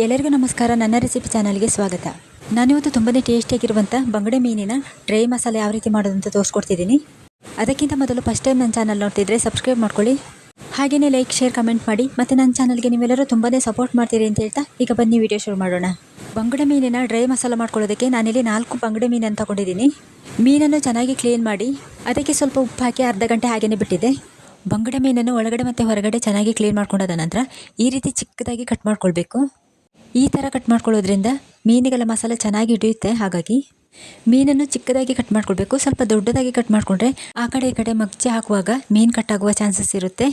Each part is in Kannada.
ಎಲ್ಲರಿಗೂ ನಮಸ್ಕಾರ. ನನ್ನ ರೆಸಿಪಿ ಚಾನಲ್ಗೆ ಸ್ವಾಗತ. ನಾನಿವತ್ತು ತುಂಬಾ ಟೇಸ್ಟಿಯಾಗಿರುವಂಥ ಬಂಗಡೆ ಮೀನಿನ ಡ್ರೈ ಮಸಾಲೆ ಯಾವ ರೀತಿ ಮಾಡೋದು ಅಂತ ತೋರಿಸ್ಕೊಡ್ತಿದ್ದೀನಿ. ಅದಕ್ಕಿಂತ ಮೊದಲು ಫಸ್ಟ್ ಟೈಮ್ ನನ್ನ ಚಾನಲ್ ನೋಡ್ತಿದ್ರೆ ಸಬ್ಸ್ಕ್ರೈಬ್ ಮಾಡ್ಕೊಳ್ಳಿ. ಹಾಗೆಯೇ ಲೈಕ್, ಶೇರ್, ಕಮೆಂಟ್ ಮಾಡಿ. ಮತ್ತು ನನ್ನ ಚಾನಲ್ಗೆ ನೀವೆಲ್ಲರೂ ತುಂಬಾ ಸಪೋರ್ಟ್ ಮಾಡ್ತೀರಿ ಅಂತ ಹೇಳ್ತಾ ಈಗ ಬನ್ನಿ ವಿಡಿಯೋ ಶುರು ಮಾಡೋಣ. ಬಂಗಡೆ ಮೀನಿನ ಡ್ರೈ ಮಸಾಲ ಮಾಡ್ಕೊಳ್ಳೋದಕ್ಕೆ ನಾನಿಲ್ಲಿ 4 ಬಂಗಡೆ ಮೀನನ್ನು ತಗೊಂಡಿದ್ದೀನಿ. ಮೀನನ್ನು ಚೆನ್ನಾಗಿ ಕ್ಲೀನ್ ಮಾಡಿ ಅದಕ್ಕೆ ಸ್ವಲ್ಪ ಉಪ್ಪು ಹಾಕಿ ಅರ್ಧ ಗಂಟೆ ಹಾಗೆಯೇ ಬಿಟ್ಟಿದೆ. ಬಂಗಡೆ ಮೀನನ್ನು ಒಳಗಡೆ ಮತ್ತು ಹೊರಗಡೆ ಚೆನ್ನಾಗಿ ಕ್ಲೀನ್ ಮಾಡ್ಕೊಂಡಾದ ನಂತರ ಈ ರೀತಿ ಚಿಕ್ಕದಾಗಿ ಕಟ್ ಮಾಡ್ಕೊಳ್ಬೇಕು. ಈ ಥರ ಕಟ್ ಮಾಡ್ಕೊಳ್ಳೋದ್ರಿಂದ ಮೀನಿಗೆಲ್ಲ ಮಸಾಲೆ ಚೆನ್ನಾಗಿ ಹಿಡಿಯುತ್ತೆ. ಹಾಗಾಗಿ ಮೀನನ್ನು ಚಿಕ್ಕದಾಗಿ ಕಟ್ ಮಾಡ್ಕೊಳ್ಬೇಕು. ಸ್ವಲ್ಪ ದೊಡ್ಡದಾಗಿ ಕಟ್ ಮಾಡಿಕೊಂಡ್ರೆ ಆ ಕಡೆ ಈ ಕಡೆ ಮಗ್ಚೆ ಹಾಕುವಾಗ ಮೀನು ಕಟ್ಟಾಗುವ ಚಾನ್ಸಸ್ ಇರುತ್ತೆ.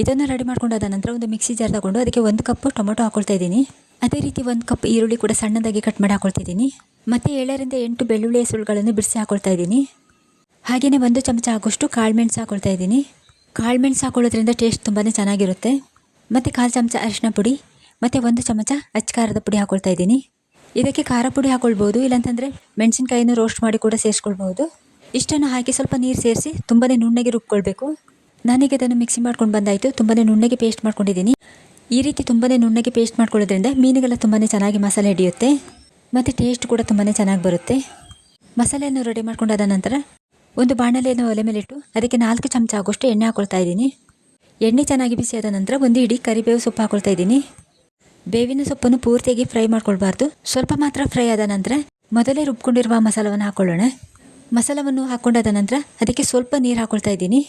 ಇದನ್ನು ರೆಡಿ ಮಾಡ್ಕೊಂಡಾದ ನಂತರ ಒಂದು ಮಿಕ್ಸಿ ಜಾರ್ ತಗೊಂಡು ಅದಕ್ಕೆ 1 ಕಪ್ ಟೊಮೊಟೊ ಹಾಕೊಳ್ತಾ ಇದ್ದೀನಿ. ಅದೇ ರೀತಿ 1 ಕಪ್ ಈರುಳ್ಳಿ ಕೂಡ ಸಣ್ಣದಾಗಿ ಕಟ್ ಮಾಡಿ ಹಾಕೊಳ್ತಾ ಇದ್ದೀನಿ. ಮತ್ತು 7 ರಿಂದ 8 ಬೆಳ್ಳುಳ್ಳಿ ಹೆಸರುಗಳನ್ನು ಬಿಡಿಸಿ ಹಾಕೊಳ್ತಾ ಇದ್ದೀನಿ. ಹಾಗೆಯೇ 1 ಚಮಚ ಆಗೋಷ್ಟು ಕಾಳುಮೆಣಸು ಹಾಕೊಳ್ತಾ ಇದ್ದೀನಿ. ಕಾಳುಮೆಣಸು ಹಾಕೊಳ್ಳೋದ್ರಿಂದ ಟೇಸ್ಟ್ ತುಂಬಾ ಚೆನ್ನಾಗಿರುತ್ತೆ. ಮತ್ತು 1/4 ಚಮಚ ಅರಿಶಿನ ಪುಡಿ ಮತ್ತು 1 ಚಮಚ ಅಚ್ಚಕಾರದ ಪುಡಿ ಹಾಕೊಳ್ತಾ ಇದ್ದೀನಿ. ಇದಕ್ಕೆ ಖಾರ ಪುಡಿ ಹಾಕೊಳ್ಬೋದು, ಇಲ್ಲಾಂತಂದರೆ ಮೆಣಸಿನ್ಕಾಯಿನೂ ರೋಸ್ಟ್ ಮಾಡಿ ಕೂಡ ಸೇರಿಸ್ಕೊಳ್ಬೋದು. ಇಷ್ಟನ್ನು ಹಾಕಿ ಸ್ವಲ್ಪ ನೀರು ಸೇರಿಸಿ ತುಂಬಾ ನುಣ್ಣಗೆ ರುಬ್ಕೊಳ್ಬೇಕು. ನಾನೀಗ ಇದನ್ನು ಮಿಕ್ಸಿ ಮಾಡ್ಕೊಂಡು ಬಂದಾಯಿತು. ತುಂಬಾ ನುಣ್ಣಗೆ ಪೇಸ್ಟ್ ಮಾಡ್ಕೊಂಡಿದ್ದೀನಿ. ಈ ರೀತಿ ತುಂಬಾ ನುಣ್ಣಗೆ ಪೇಸ್ಟ್ ಮಾಡ್ಕೊಳ್ಳೋದ್ರಿಂದ ಮೀನಿಗೆಲ್ಲ ತುಂಬಾ ಚೆನ್ನಾಗಿ ಮಸಾಲೆ ಹಿಡಿಯುತ್ತೆ ಮತ್ತು ಟೇಸ್ಟ್ ಕೂಡ ತುಂಬಾ ಚೆನ್ನಾಗಿ ಬರುತ್ತೆ. ಮಸಾಲೆಯನ್ನು ರೆಡಿ ಮಾಡ್ಕೊಂಡಾದ ನಂತರ ಒಂದು ಬಾಣಲೆಯನ್ನು ಒಲೆ ಮೇಲಿಟ್ಟು ಅದಕ್ಕೆ 4 ಚಮಚ ಆಗೋಷ್ಟು ಎಣ್ಣೆ ಹಾಕೊಳ್ತಾ ಇದ್ದೀನಿ. ಎಣ್ಣೆ ಚೆನ್ನಾಗಿ ಬಿಸಿಯಾದ ನಂತರ ಒಂದು ಇಡೀ ಕರಿಬೇವು ಸೊಪ್ಪು ಹಾಕೊಳ್ತಾ ಇದ್ದೀನಿ. ಬೇವಿನ ಸೊಪ್ಪನ್ನು ಪೂರ್ತಿಯಾಗಿ ಫ್ರೈ ಮಾಡ್ಕೊಳ್ಬಾರ್ದು, ಸ್ವಲ್ಪ ಮಾತ್ರ ಫ್ರೈ ಆದ ನಂತರ ಮೊದಲೇ ರುಬ್ಕೊಂಡಿರುವ ಮಸಾಲವನ್ನು ಹಾಕೊಳ್ಳೋಣ. ಮಸಾಲವನ್ನು ಹಾಕ್ಕೊಂಡಾದ ನಂತರ ಅದಕ್ಕೆ ಸ್ವಲ್ಪ ನೀರು ಹಾಕೊಳ್ತಾ ಇದ್ದೀನಿ.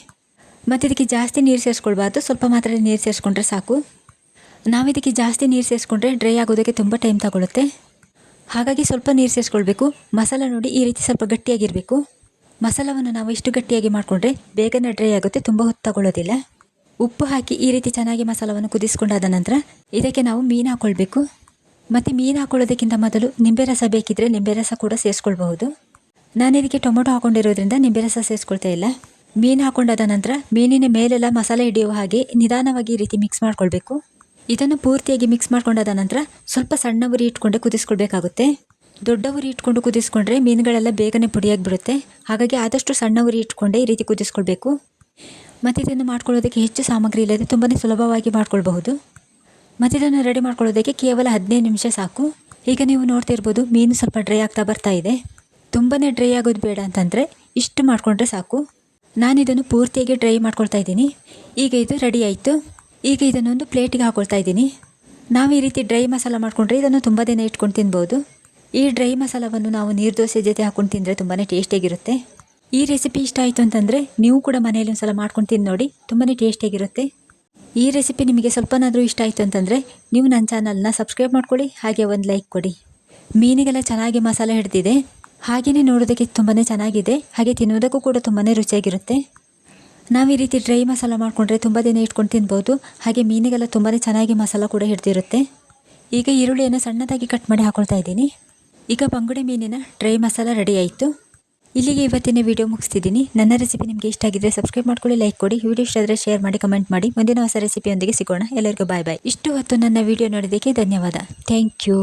ಮತ್ತು ಇದಕ್ಕೆ ಜಾಸ್ತಿ ನೀರು ಸೇರಿಸ್ಕೊಳ್ಬಾರ್ದು, ಸ್ವಲ್ಪ ಮಾತ್ರ ನೀರು ಸೇರಿಸ್ಕೊಂಡ್ರೆ ಸಾಕು. ನಾವು ಇದಕ್ಕೆ ಜಾಸ್ತಿ ನೀರು ಸೇರಿಸ್ಕೊಂಡ್ರೆ ಡ್ರೈ ಆಗೋದಕ್ಕೆ ತುಂಬ ಟೈಮ್ ತಗೊಳುತ್ತೆ. ಹಾಗಾಗಿ ಸ್ವಲ್ಪ ನೀರು ಸೇರಿಸ್ಕೊಳ್ಬೇಕು. ಮಸಾಲ ನೋಡಿ ಈ ರೀತಿ ಸ್ವಲ್ಪ ಗಟ್ಟಿಯಾಗಿರಬೇಕು. ಮಸಾಲವನ್ನು ನಾವು ಇಷ್ಟು ಗಟ್ಟಿಯಾಗಿ ಮಾಡಿಕೊಂಡ್ರೆ ಬೇಗನೆ ಡ್ರೈ ಆಗುತ್ತೆ, ತುಂಬ ಹೊತ್ತು ತಗೊಳ್ಳೋದಿಲ್ಲ. ಉಪ್ಪು ಹಾಕಿ ಈ ರೀತಿ ಚೆನ್ನಾಗಿ ಮಸಾಲವನ್ನು ಕುದಿಸ್ಕೊಂಡಾದ ನಂತರ ಇದಕ್ಕೆ ನಾವು ಮೀನು ಹಾಕ್ಕೊಳ್ಬೇಕು. ಮತ್ತು ಮೀನು ಹಾಕೊಳ್ಳೋದಕ್ಕಿಂತ ಮೊದಲು ನಿಂಬೆ ರಸ ಬೇಕಿದ್ದರೆ ನಿಂಬೆ ರಸ ಕೂಡ ಸೇರಿಸ್ಕೊಳ್ಬಹುದು. ನಾನು ಇದಕ್ಕೆ ಟೊಮೊಟೊ ಹಾಕೊಂಡಿರೋದ್ರಿಂದ ನಿಂಬೆ ರಸ ಸೇರಿಸ್ಕೊಳ್ತಾ ಇಲ್ಲ. ಮೀನು ಹಾಕೊಂಡಾದ ನಂತರ ಮೀನಿನ ಮೇಲೆಲ್ಲ ಮಸಾಲೆ ಹಿಡಿಯುವ ಹಾಗೆ ನಿಧಾನವಾಗಿ ಈ ರೀತಿ ಮಿಕ್ಸ್ ಮಾಡ್ಕೊಳ್ಬೇಕು. ಇದನ್ನು ಪೂರ್ತಿಯಾಗಿ ಮಿಕ್ಸ್ ಮಾಡ್ಕೊಂಡಾದ ನಂತರ ಸ್ವಲ್ಪ ಸಣ್ಣ ಉರಿ ಇಟ್ಕೊಂಡೆ ಕುದಿಸ್ಕೊಳ್ಬೇಕಾಗುತ್ತೆ. ದೊಡ್ಡ ಉರಿ ಇಟ್ಕೊಂಡು ಕುದಿಸ್ಕೊಂಡ್ರೆ ಮೀನುಗಳೆಲ್ಲ ಬೇಗನೆ ಪುಡಿಯಾಗಿ ಬಿಡುತ್ತೆ. ಹಾಗಾಗಿ ಆದಷ್ಟು ಸಣ್ಣ ಉರಿ ಇಟ್ಕೊಂಡೆ ಈ ರೀತಿ ಕುದಿಸ್ಕೊಳ್ಬೇಕು. ಮತ್ತು ಇದನ್ನು ಮಾಡ್ಕೊಳ್ಳೋದಕ್ಕೆ ಹೆಚ್ಚು ಸಾಮಗ್ರಿ ಇಲ್ಲದೆ ತುಂಬಾ ಸುಲಭವಾಗಿ ಮಾಡ್ಕೊಳ್ಬಹುದು. ಮತ್ತು ಇದನ್ನು ರೆಡಿ ಮಾಡ್ಕೊಳ್ಳೋದಕ್ಕೆ ಕೇವಲ 15 ನಿಮಿಷ ಸಾಕು. ಈಗ ನೀವು ನೋಡ್ತಿರ್ಬೋದು ಮೀನು ಸ್ವಲ್ಪ ಡ್ರೈ ಆಗ್ತಾ ಬರ್ತಾ ಇದೆ. ತುಂಬಾ ಡ್ರೈ ಆಗೋದು ಬೇಡ ಅಂತಂದರೆ ಇಷ್ಟು ಮಾಡಿಕೊಂಡ್ರೆ ಸಾಕು. ನಾನು ಇದನ್ನು ಪೂರ್ತಿಯಾಗಿ ಡ್ರೈ ಮಾಡ್ಕೊಳ್ತಾ ಇದ್ದೀನಿ. ಈಗ ಇದು ರೆಡಿ ಆಯಿತು. ಈಗ ಇದನ್ನೊಂದು ಪ್ಲೇಟಿಗೆ ಹಾಕೊಳ್ತಾ ಇದ್ದೀನಿ. ನಾವು ಈ ರೀತಿ ಡ್ರೈ ಮಸಾಲ ಮಾಡಿಕೊಂಡ್ರೆ ಇದನ್ನು ತುಂಬ ದಿನ ಇಟ್ಕೊಂಡು ತಿನ್ಬೋದು. ಈ ಡ್ರೈ ಮಸಾಲವನ್ನು ನಾವು ನೀರು ದೋಸೆ ಜೊತೆ ಹಾಕ್ಕೊಂಡು ತಿಂದರೆ ತುಂಬಾ ಟೇಸ್ಟಿಯಾಗಿರುತ್ತೆ. ಈ ರೆಸಿಪಿ ಇಷ್ಟ ಆಯಿತು ಅಂತಂದರೆ ನೀವು ಕೂಡ ಮನೆಯಲ್ಲಿ ಒಂದು ಸಲ ಮಾಡ್ಕೊಂಡು ತಿಂದು ನೋಡಿ, ತುಂಬಾ ಟೇಸ್ಟಿಯಾಗಿರುತ್ತೆ. ಈ ರೆಸಿಪಿ ನಿಮಗೆ ಸ್ವಲ್ಪನಾದರೂ ಇಷ್ಟ ಆಯಿತು ಅಂತಂದರೆ ನೀವು ನನ್ನ ಚಾನಲ್ನ ಸಬ್ಸ್ಕ್ರೈಬ್ ಮಾಡ್ಕೊಳ್ಳಿ, ಹಾಗೆ ಒಂದು ಲೈಕ್ ಕೊಡಿ. ಮೀನಿಗೆಲ್ಲ ಚೆನ್ನಾಗಿ ಮಸಾಲೆ ಹಿಡಿದಿದೆ, ಹಾಗೆಯೇ ನೋಡೋದಕ್ಕೆ ತುಂಬಾ ಚೆನ್ನಾಗಿದೆ, ಹಾಗೆ ತಿನ್ನೋದಕ್ಕೂ ಕೂಡ ತುಂಬಾ ರುಚಿಯಾಗಿರುತ್ತೆ. ನಾವು ಈ ರೀತಿ ಡ್ರೈ ಮಸಾಲ ಮಾಡಿಕೊಂಡ್ರೆ ತುಂಬ ದಿನ ಇಟ್ಕೊಂಡು ತಿನ್ಬೋದು. ಹಾಗೆ ಮೀನಿಗೆಲ್ಲ ತುಂಬಾ ಚೆನ್ನಾಗಿ ಮಸಾಲ ಕೂಡ ಹಿಡಿದಿರುತ್ತೆ. ಈಗ ಈರುಳ್ಳಿಯನ್ನು ಸಣ್ಣದಾಗಿ ಕಟ್ ಮಾಡಿ ಹಾಕೊಳ್ತಾ ಇದ್ದೀನಿ. ಈಗ ಬಂಗುಡೆ ಮೀನಿನ ಡ್ರೈ ಮಸಾಲ ರೆಡಿ ಆಯಿತು. ಇಲ್ಲಿಗೆ ಇವತ್ತಿನ ವಿಡಿಯೋ ಮುಗಿಸ್ತಿದ್ದೀನಿ. ನನ್ನ ರೆಸಿಪಿ ನಿಮಗೆ ಇಷ್ಟ ಆಗಿದ್ದರೆ ಸಬ್ಸ್ಕ್ರೈಬ್ ಮಾಡ್ಕೊಳ್ಳಿ, ಲೈಕ್ ಕೊಡಿ. ವಿಡಿಯೋ ಇಷ್ಟ ಆದರೆ ಶೇರ್ ಮಾಡಿ, ಕಮೆಂಟ್ ಮಾಡಿ. ಮುಂದಿನ ಹೊಸ ರೆಸಿಪಿಯೊಂದಿಗೆ ಸಿಗೋಣ. ಎಲ್ಲರಿಗೂ ಬಾಯ್ ಬಾಯ್. ಇಷ್ಟು ಹೊತ್ತು ನನ್ನ ವಿಡಿಯೋ ನೋಡಿದ್ದಕ್ಕೆ ಧನ್ಯವಾದ. Thank you.